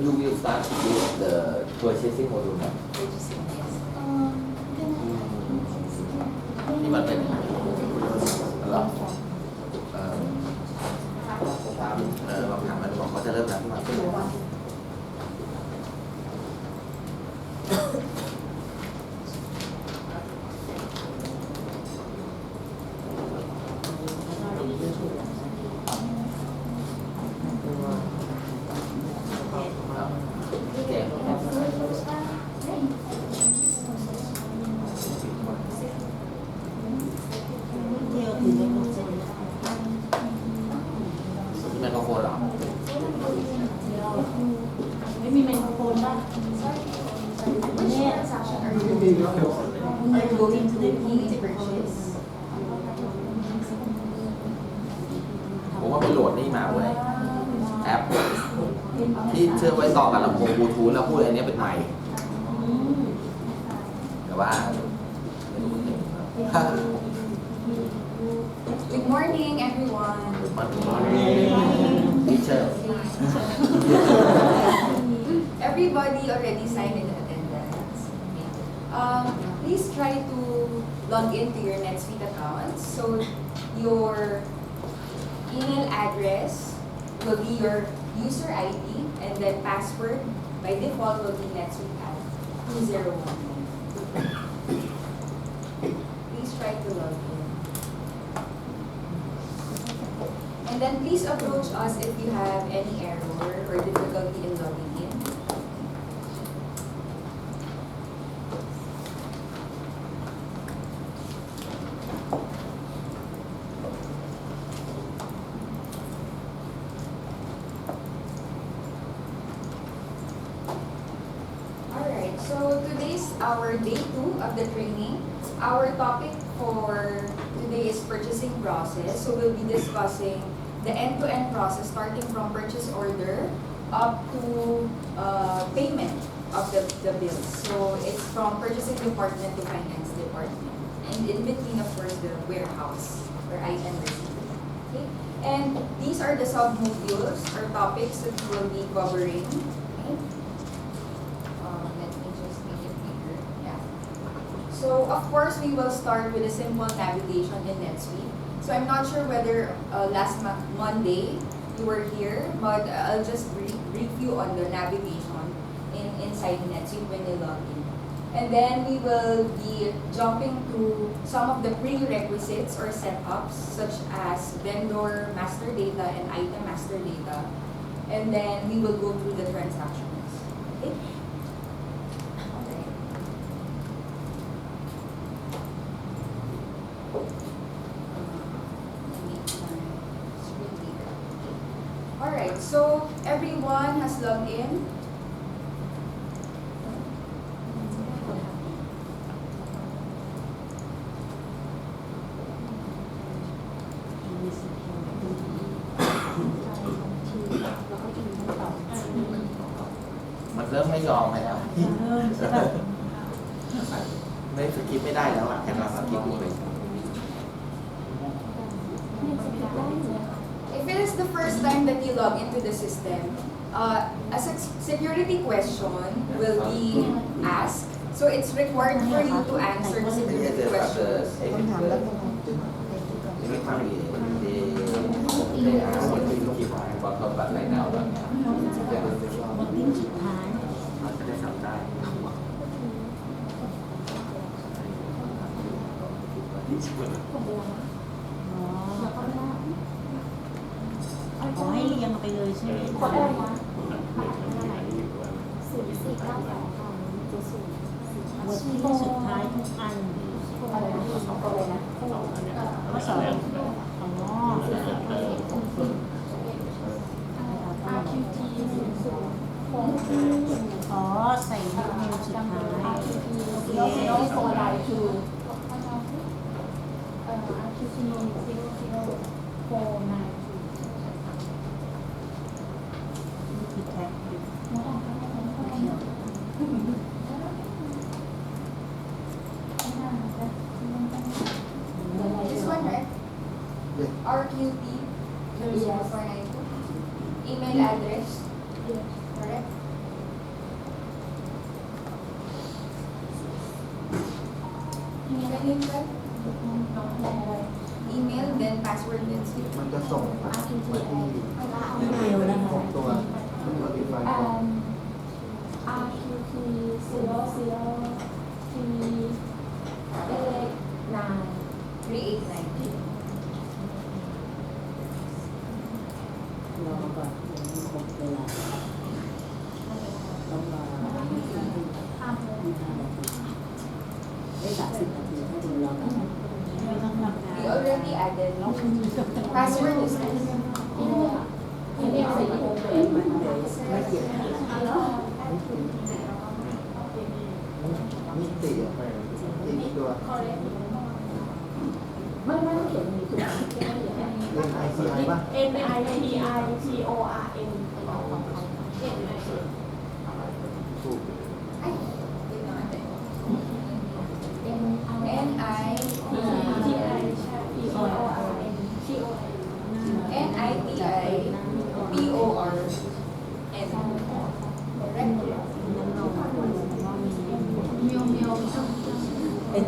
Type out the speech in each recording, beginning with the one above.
you will start with the purchasing module นะ Purchasing, yes. ที่มันเป็นหรอลองถามมันบอกเขาจะเริ่มแล้วที่มันเป็นไมโครโฟนหรอไม่มีไมโครโฟนป่ะเนี่ย Are you going to the key purchase? ผมว่าไปโหลดนี่มาเว้ยแอปที่เชื่อมไว้ต่อกับลำโพงบลูทูธแล้วพูดอะไรเนี้ยเป็นไมค์แต่ว่าไม่รู้จริง Good morning, everyone. มันทีเชอร์ Everybody already signed in attendance. Please try to log into your NetSuite account. So your email address will be your user ID, and then password by default will be NetSuite at 201. Please try to log in. And then please approach us if you have any error or difficulty in logging in. Alright, so today's our day 2 of the training. Our topic for today is purchasing process. So we'll be discussing the end-to-end process starting from purchase order up to payment of the bills. So it's from purchasing department to finance department. And in between, of course, the warehouse or item receipt. Okay? And these are the sub-modules or topics that we will be covering. Okay? Let me just make it bigger. Yeah. So of course, we will start with a simple navigation in NetSuite. So I'm not sure whether last Monday you were here, but I'll just brief you on the navigation inside NetSuite when you log in. And then we will be jumping to some of the prerequisites or setups such as vendor master data and item master data. And then we will go through the transactions. Okay? Alright, so everyone has logged in.มันเริ่มไม่ยอมไปแล้วไม่สกิปไม่ได้แล้วอ่ะแค่เราสกิปดูไป If it is the first time that you log into the system, a security question will be asked. So it's required for you to answer the security questions.ขอให้เรียงไปเลยใช่ไหมคะบทที่สุดท้ายทุกอันข้อสอบอ๋อใส่นิ้วสุดท้ายThis one, right? RQT 00492. Email address. Correct? Can you check? Email, then password, then sleep. มันจะส่งมาที่ อีเมลนะคะ 6 ตัวเป็น notify ก่อน RQT 389. รอก่อนยังครบเวลาต้องรอได้30 นาทีถ้าถึงรอกันไม่ต้องทำงาน We already added. Password is this. ไม่เกี่ยวกับอะไร นิติอ่ะอีกตัว ไม่ต้องเขียนมีตัว เล่น ICI ป่ะ NITITORM ถูก เป็น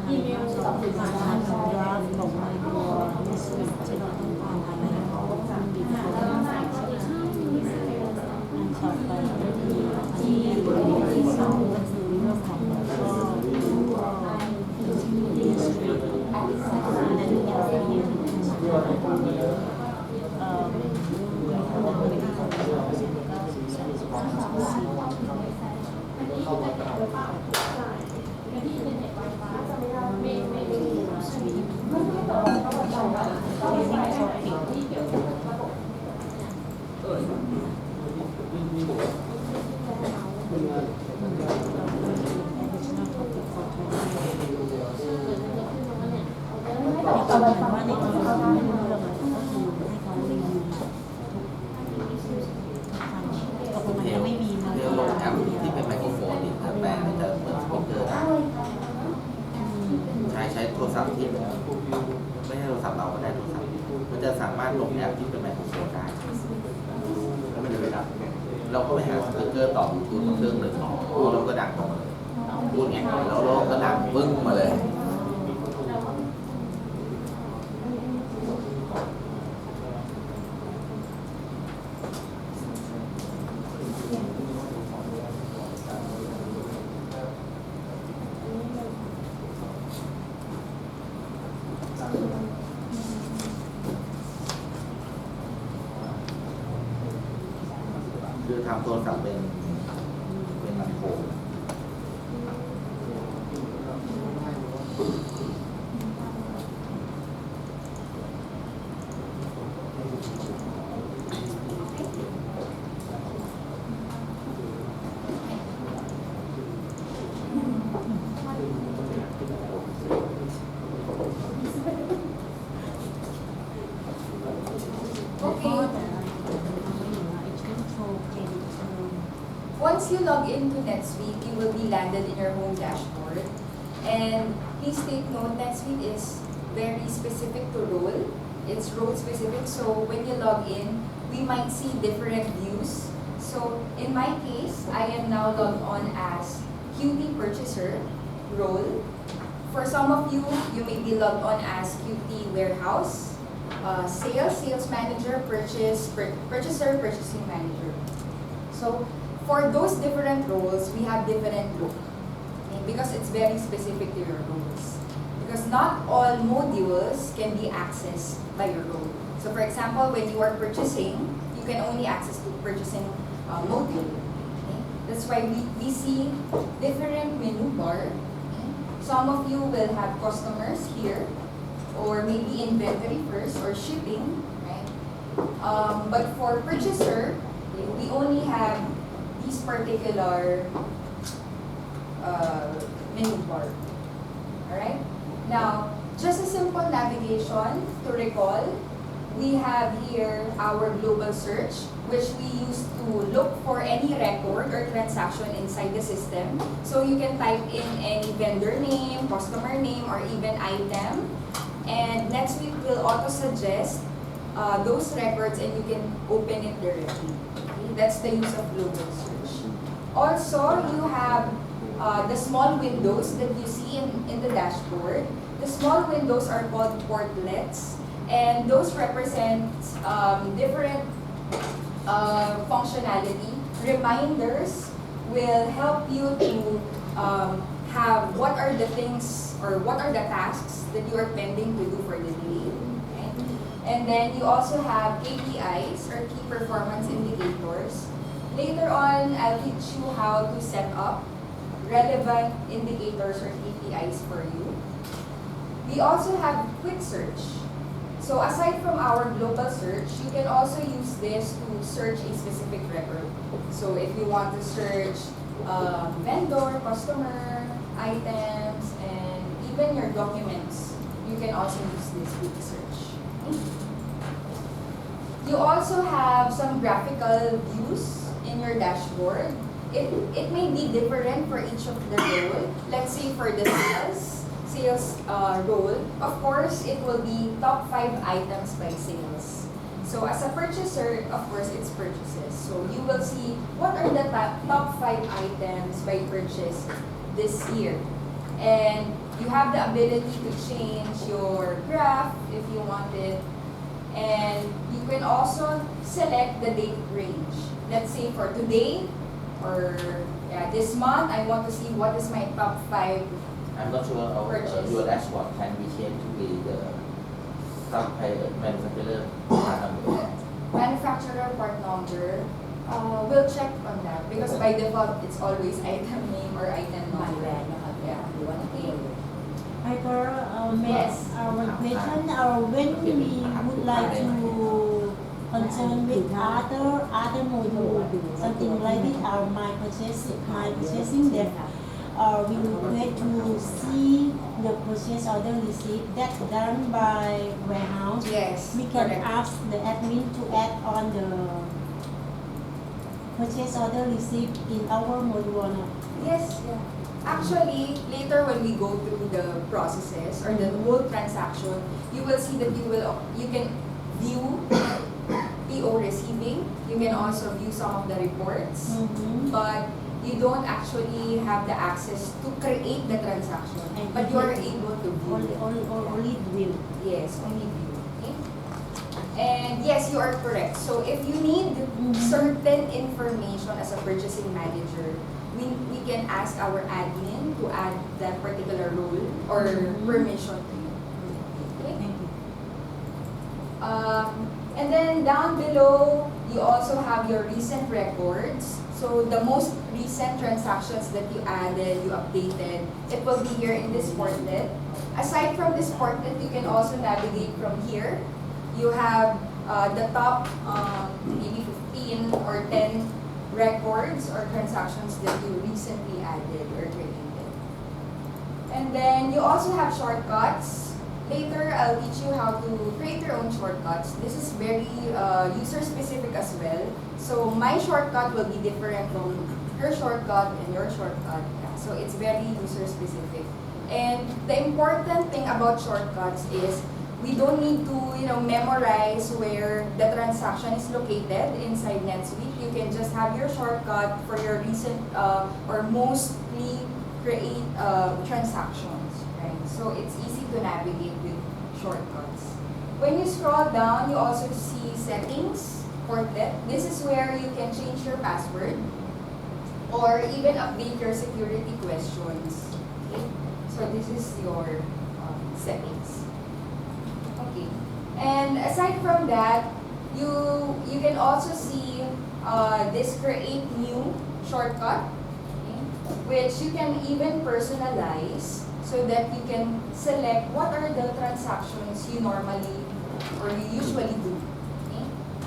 อีเมลสอบถามการของรัฐของในตัวมิสซิสที่เราต้องการอะไรของการบินงานต่อไปที่สองก็คือเรื่องของก็แต่ว่าในที่เขาไม่รู้เรื่องก็คือให้เขารีวิวมาตกลงมันไม่มีมัน เรียกลงแอปที่เป็นไมโครโฟนนี่ถ้าแปลงมันจะเหมือนสปีกเกอร์ได้ใช้โทรศัพท์ที่ไม่ใช่โทรศัพท์เราก็ได้โทรศัพท์มันจะสามารถลงแอปที่เป็นไมโครโฟนได้แล้วมันจะไปดับเราก็ไปหาสปีกเกอร์ต่อบลูทูธมาเครื่องหนึ่งเราก็ดังออกมาเลยพูดไงแล้วเราก็ดังปึ้งมาเลย คือทำโทรศัพท์เป็นลำโพงOnce you log into NetSuite, you will be landed in your home dashboard. And please take note, NetSuite is very specific to role. It's role specific, so when you log in, we might see different views. So in my case, I am now logged on as QT purchaser role. For some of you, you may be logged on as QT warehouse, sales manager, purchaser, purchasing manager. So for those different roles, we have different look, okay? Because it's very specific to your roles. Because not all modules can be accessed by your role. So for example, when you are purchasing, you can only access the purchasing module. Okay? That's why we see different menu bar. Okay? Some of you will have customers here, or maybe inventory first, or shipping, right? But for purchaser, okay, we only have this particular menu bar. Alright? Now, just a simple navigation to recall, we have here our global search, which we use to look for any record or transaction inside the system. So you can type in any vendor name, customer name, or even item. And NetSuite will auto-suggest those records and you can open it directly. Okay? That's the use of global search. Also, you have the small windows that you see in the dashboard. The small windows are called portlets, and those represent different functionality. Reminders will help you to have what are the things or what are the tasks that you are pending to do for the day. Okay? And then you also have KPIs or key performance indicators. Later on, I'll teach you how to set up relevant indicators or KPIs for you. We also have quick search. So aside from our global search, you can also use this to search a specific record. So if you want to search vendor, customer, items, and even your documents, you can also use this quick search. You also have some graphical views in your dashboard. It may be different for each of the role. Let's say for the sales role, of course, it will be top 5 items by sales. So as a purchaser, of course, it's purchases. So you will see what are the top 5 items by purchase this year. And you have the ability to change your graph if you want it. And you can also select the date range. Let's say for today or this month, I want to see what is my top 5. I'm not sure of your dashboard can be changed to be the manufacturer part number. Manufacturer part number, we'll check on that because by default, it's always item name or item number. Yeah. Okay. Yes. Our question, when we would like to concern with other module, something like it, my purchasing that we would like to see the purchase order receipt that's done by warehouse. Yes. We can correct. ask the admin to add on the purchase order receipt in our module or not. Yes. Yeah. Actually, later when we go through the processes or the whole transaction, you will see that you can view PO receiving. You can also view some of the reports, but you don't actually have the access to create the transaction. And But you are able to view. Only view. Yes, only view. Okay? And yes, you are correct. So if you need certain information as a purchasing manager, we can ask our admin to add that particular role or permission to you. Okay? Thank you. And then down below, you also have your recent records. So the most recent transactions that you added, you updated, it will be here in this portlet. Aside from this portlet, you can also navigate from here. You have the top maybe 15 or 10 records or transactions that you recently added or created. And then you also have shortcuts. Later, I'll teach you how to create your own shortcuts. This is very user-specific as well. So my shortcut will be different from her shortcut and your shortcut. Yeah. So it's very user-specific. And the important thing about shortcuts is we don't need to memorize where the transaction is located inside NetSuite. You can just have your shortcut for your recent or mostly create transactions. Right? So it's easy to navigate with shortcuts. When you scroll down, you also see settings, portlet. This is where you can change your password or even update your security questions. Okay? So this is your settings. Okay. And aside from that, you can also see this create new shortcut, okay, which you can even personalize so that you can select what are the transactions you normally or you usually do. Okay?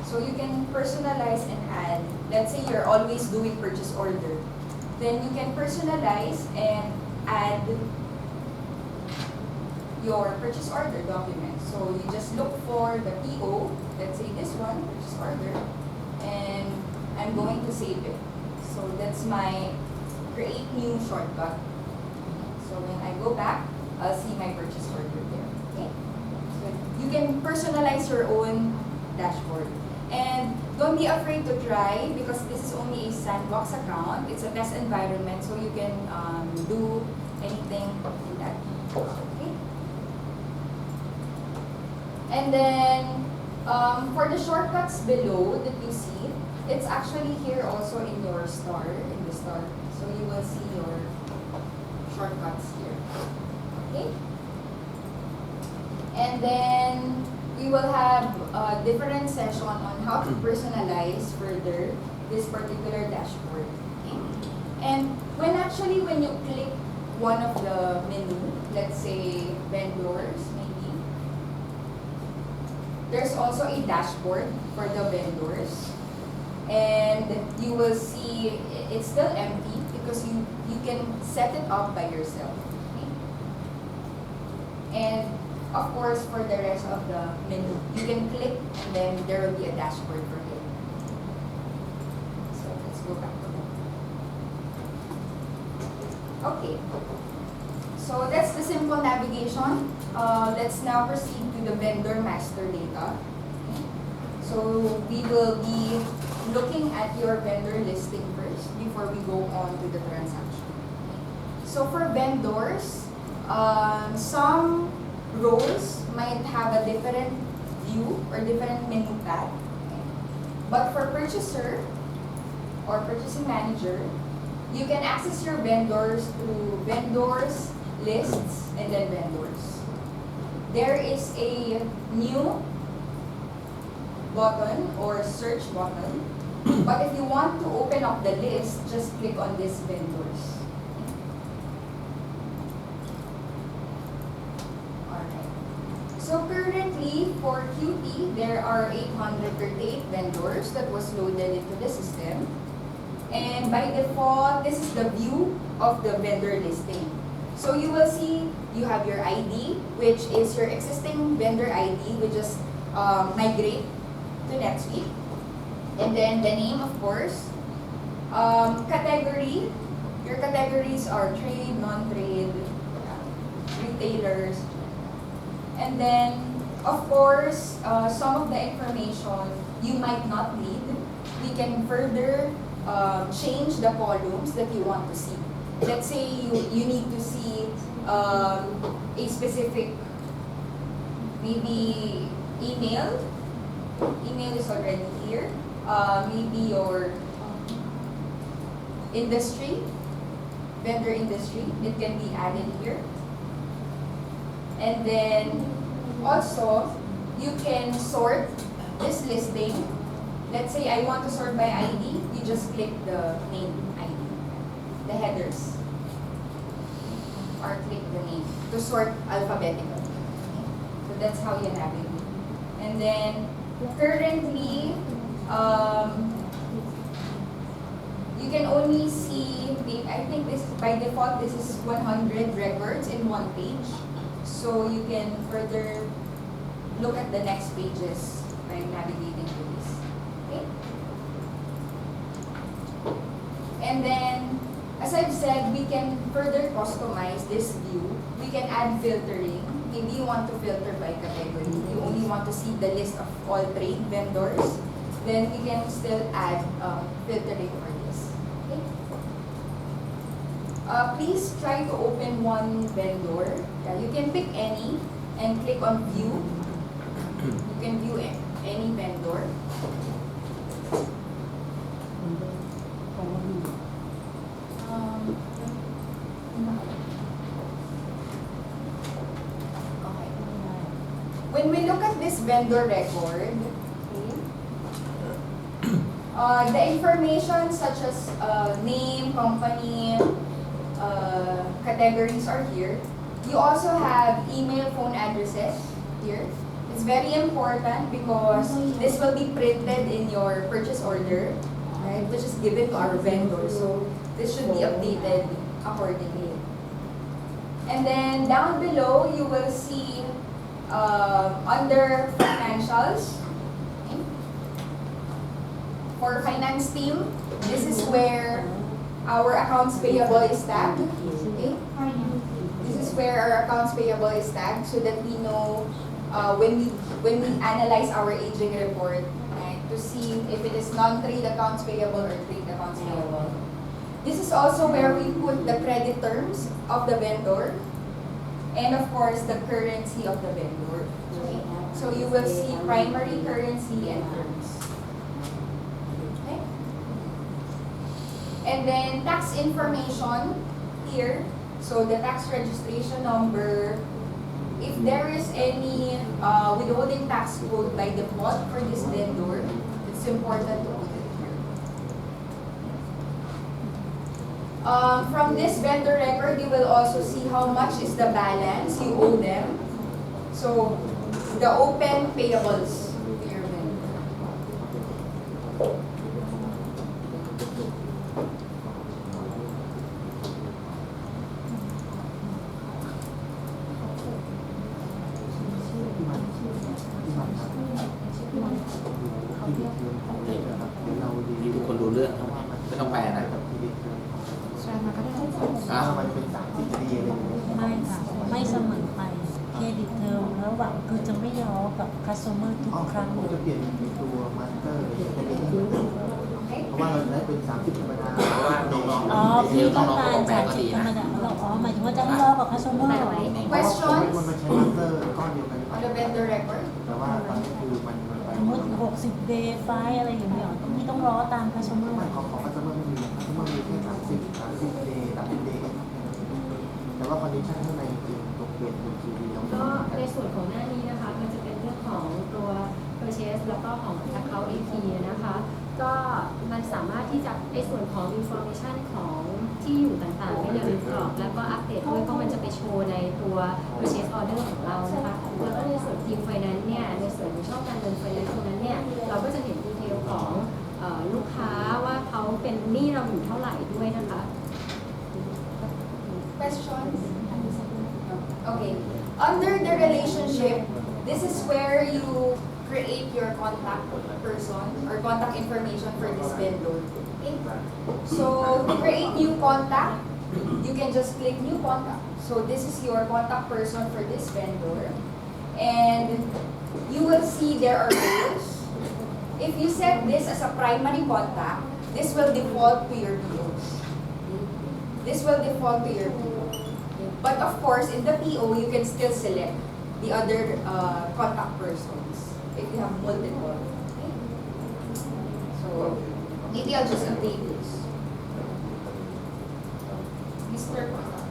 So you can personalize and add. Let's say you're always doing purchase order. Then you can personalize and add your purchase order document. So you just look for the PO, let's say this one, purchase order, and I'm going to save it. So that's my create new shortcut. So when I go back, I'll see my purchase order there. Okay. So you can personalize your own dashboard. And don't be afraid to try because this is only a sandbox account. It's a test environment, so you can do anything in that. Okay. And then for the shortcuts below that you see, it's actually here also in your star, in the star. So you will see your shortcuts here. Okay. And then we will have a different session on how to personalize further this particular dashboard. Okay? And when you click one of the menu, let's say vendors maybe, there's also a dashboard for the vendors. And you will see it's still empty because you can set it up by yourself. Okay? And of course, for the rest of the menu, you can click and then there will be a dashboard for it. So let's go back to that. Okay. So that's the simple navigation. Let's now proceed to the vendor master data. Okay. So we will be looking at your vendor listing first before we go on to the transaction. So for vendors, some roles might have a different view or different menu path. Okay. But for purchaser or purchasing manager, you can access your vendors through vendors, lists, and then vendors. There is a new button or search button. But if you want to open up the list, just click on this vendors. Alright. So currently for QT, there are 838 vendors that was loaded into the system. And by default, this is the view of the vendor listing. So you will see you have your ID, which is your existing vendor ID, which just migrate to NetSuite. And then the name, of course. Category. Your categories are trade, non-trade, retailers. And then, of course, some of the information you might not need. We can further change the columns that you want to see. Let's say you need to see a specific, maybe email. Email is already here. Maybe your industry, vendor industry, it can be added here. And then also, you can sort this listing. Let's say I want to sort by ID, you just click the name ID, the headers, or click the name to sort alphabetically. So that's how you navigate. And then currently, you can only see, I think this by default, this is 100 records in one page. So you can further look at the next pages by navigating to this. Okay? And then, as I've said, we can further customize this view. We can add filtering. Maybe you want to filter by category. You only want to see the list of all trade vendors. Then we can still add filtering for this. Okay? Please try to open one vendor. You can pick any and click on view. You can view any vendor. Okay. When we look at this vendor record, the information such as name, company, categories are here. You also have email, phone addresses here. It's very important because this will be printed in your purchase order, right? Which is given to our vendor. So this should be updated accordingly. And then down below, you will see under financials. Okay. For finance team, this is where our accounts payable is tagged. Okay. This is where our accounts payable is tagged so that we know when we analyze our aging report, right, to see if it is non-trade accounts payable or trade accounts payable. This is also where we put the credit terms of the vendor and of course the currency of the vendor. Okay? So you will see primary currency and terms. Okay? And then tax information here. So the tax registration number, if there is any withholding tax code by default for this vendor, it's important to put it here. From this vendor record, you will also see how much is the balance you owe them. So the open payables to your vendor.นี่ทุกคนรู้เรื่องทั้งหมดไม่ต้องแปลนะ แชร์มาก็ได้ อ่ะ มันเป็น30 ปีอะไรอย่างเงี้ย ไม่ค่ะไม่เสมอไปเครดิตเทอมแล้วหวังคือจะไม่ย้อกับคัสเตอร์ทุก อ๋อ ครั้ง ผม เล จะ ย เปลี่ยนเป็นตัวมาสเตอร์เป็นเองเพราะว่าเราจะได้เป็น30ธรรมดา เพราะว่าน้องๆ อ๋อ ดีเท พี่ ล ต้ น้ อง องๆ กา ก็ ร แปล จ่าย ก็ สิ ดี บธรรม นะ ดาหรออ๋อหมายถึงว่าจะให้ย้อกับคัสเตอร์ เพราะว่ามันใช้มาสเตอร์ก้อนเดียวกัน On the vendor record. แต่ว่าตอนนี้คือมันไป สมมติ60 day ไฟอะไรอย่างเงี้ยพี่ต้องรอตามคัสเตอร์ ไม่ของคัสเตอร์ไม่มีคัสเตอร์มีแค่30เดย์30เดย์แต่ว่าคอนดิชั่นข้างในจริงตกเปลี่ยนเป็นทีเดียว ก็ในส่วนของหน้านี้นะคะ มันจะเป็นเรื่องของตัว purchase แล้วก็ของ account AP นะคะ ก็มันสามารถที่จะในส่วนของ information ของที่อยู่ต่างๆเนี่ยรีกรอกแล้วก็อัปเดตด้วยเพราะมันจะไปโชว์ในตัว purchase order ของเรานะคะ แล้วก็ในส่วนทีม finance เนี่ยในส่วนของช่องการเงิน finance ตรงนั้นเนี่ยเราก็จะเห็นดีเทลของลูกค้าว่าเขาเป็นหนี้เราอยู่เท่าไหร่ด้วยนะคะ Questions? Okay. Under the relationship, this is where you create your contact person or contact information for this vendor. Okay? So to create new contact, you can just click new contact. So this is your contact person for this vendor. And you will see there are roles. If you set this as a primary contact, this will default to your POs. This will default to your PO. But of course, in the PO, you can still select the other contact persons if you have multiple. Okay? So maybe I'll just update this. Mr. Contact.